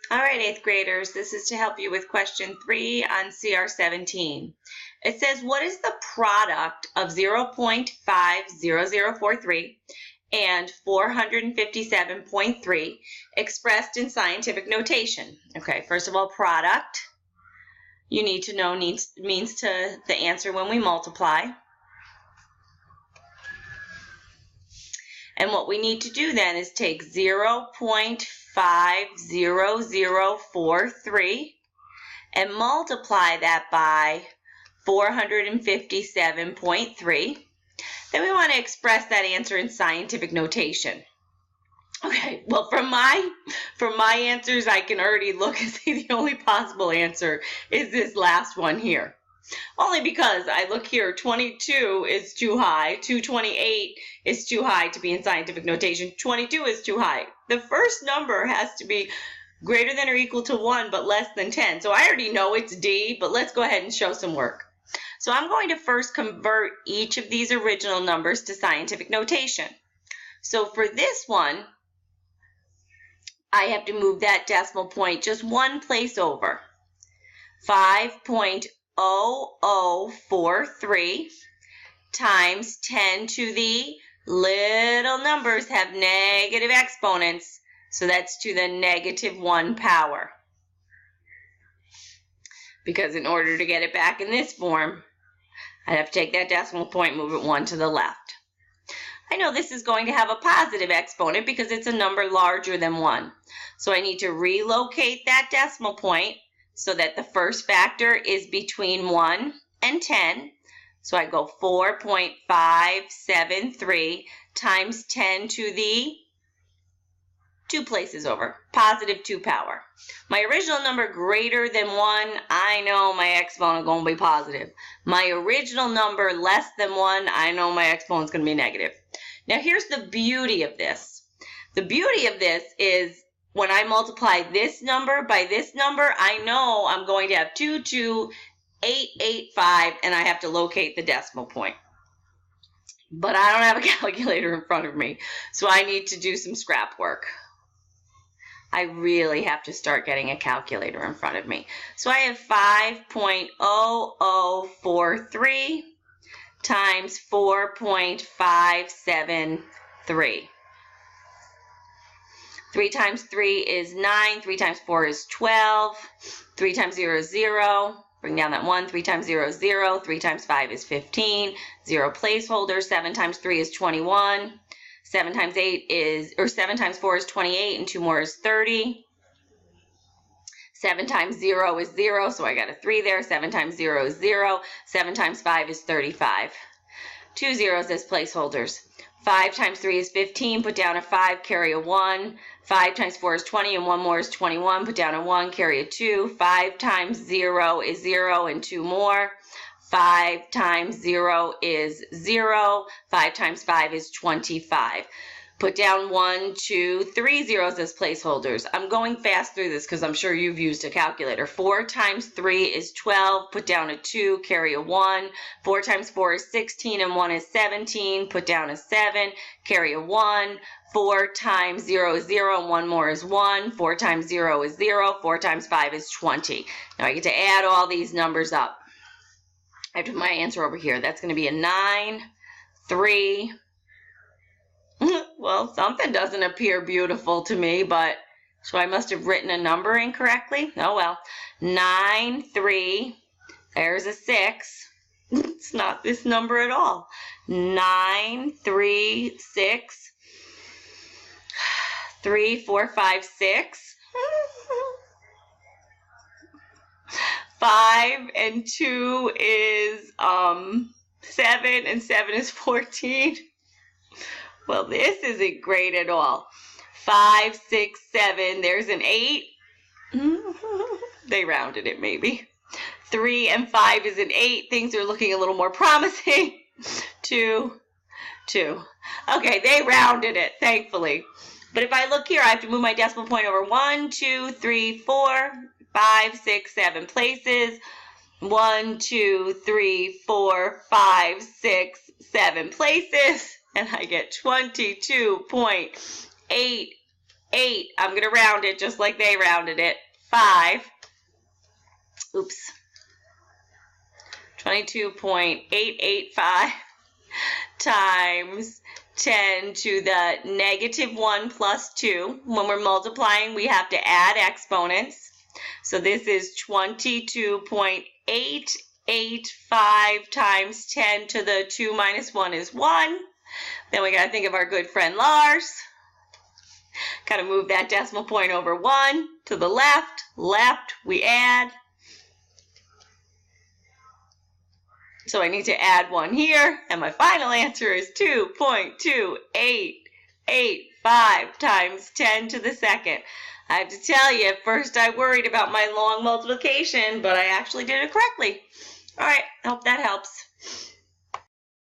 All right, 8th graders, this is to help you with question 3 on CR 17. It says, what is the product of 0.50043 and 457.3 expressed in scientific notation? Okay, first of all, product, you need to know means to the answer when we multiply. And what we need to do then is take 0.50043 and multiply that by 457.3. Then we want to express that answer in scientific notation. Okay, well, from my answers, I can already look and see the only possible answer is this last one here. Only because I look here, 22 is too high, 228 is too high to be in scientific notation, 22 is too high. The first number has to be greater than or equal to 1 but less than 10. So I already know it's D, but let's go ahead and show some work. So I'm going to first convert each of these original numbers to scientific notation. So for this one, I have to move that decimal point just one place over. 5.0043 times 10 to the little numbers have negative exponents, so that's to the -1 power. Because in order to get it back in this form, I'd have to take that decimal point, move it one to the left. I know this is going to have a positive exponent because it's a number larger than 1. So I need to relocate that decimal point so that the first factor is between 1 and 10. So I go 4.573 times 10 to the 2 places over, +2 power. My original number greater than 1, I know my exponent is going to be positive. My original number less than 1, I know my exponent is going to be negative. Now here's the beauty of this. The beauty of this is when I multiply this number by this number, I know I'm going to have 22885 and I have to locate the decimal point. But I don't have a calculator in front of me, so I need to do some scrap work. I really have to start getting a calculator in front of me. So I have 5.0043 times 4.573. 3 times 3 is 9, 3 times 4 is 12, 3 times 0 is 0, bring down that 1, 3 times 0 is 0, 3 times 5 is 15, 0 placeholder, 7 times 3 is 21, 7 times 4 is 28, and 2 more is 30. 7 times 0 is 0, so I got a 3 there. 7 times 0 is 0. 7 times 5 is 35. 2 zeros as placeholders. 5 times 3 is 15, put down a 5, carry a 1. 5 times 4 is 20, and 1 more is 21, put down a 1, carry a 2. 5 times 0 is 0, and 2 more. 5 times 0 is 0. 5 times 5 is 25. Put down 1, 2, 3 zeros as placeholders. I'm going fast through this because I'm sure you've used a calculator. 4 times 3 is 12. Put down a 2, carry a 1. 4 times 4 is 16, and 1 is 17. Put down a 7, carry a 1. 4 times 0 is 0, and 1 more is 1. 4 times 0 is 0. 4 times 5 is 20. Now I get to add all these numbers up. I have my answer over here. That's going to be a 9, 3. Well, something doesn't appear beautiful to me, but so I must have written a number incorrectly. Oh well. 9, 3. There's a 6. It's not this number at all. 9, 3, 6. 3, 4, 5, 6. 5 and 2 is 7, and 7 is 14. Well, this isn't great at all. 5, 6, 7, there's an 8. They rounded it maybe. 3 and 5 is an 8. Things are looking a little more promising. 2, 2. Okay, they rounded it, thankfully. But if I look here, I have to move my decimal point over 1, 2, 3, 4, 5, 6, 7 places. 1, 2, 3, 4, 5, 6, 7 places. And I get 22.8 8. I'm going to round it just like they rounded it. 5. Oops. 22.885 times 10 to the negative 1 plus 2. When we're multiplying, we have to add exponents. So this is 22.885 times 10 to the 2 minus 1 is 1. Then we got to think of our good friend Lars. Got to move that decimal point over 1 to the left. Left, we add. So I need to add 1 here, and my final answer is 2.2885 times 10 to the second. I have to tell you, at first I worried about my long multiplication, but I actually did it correctly. All right, I hope that helps.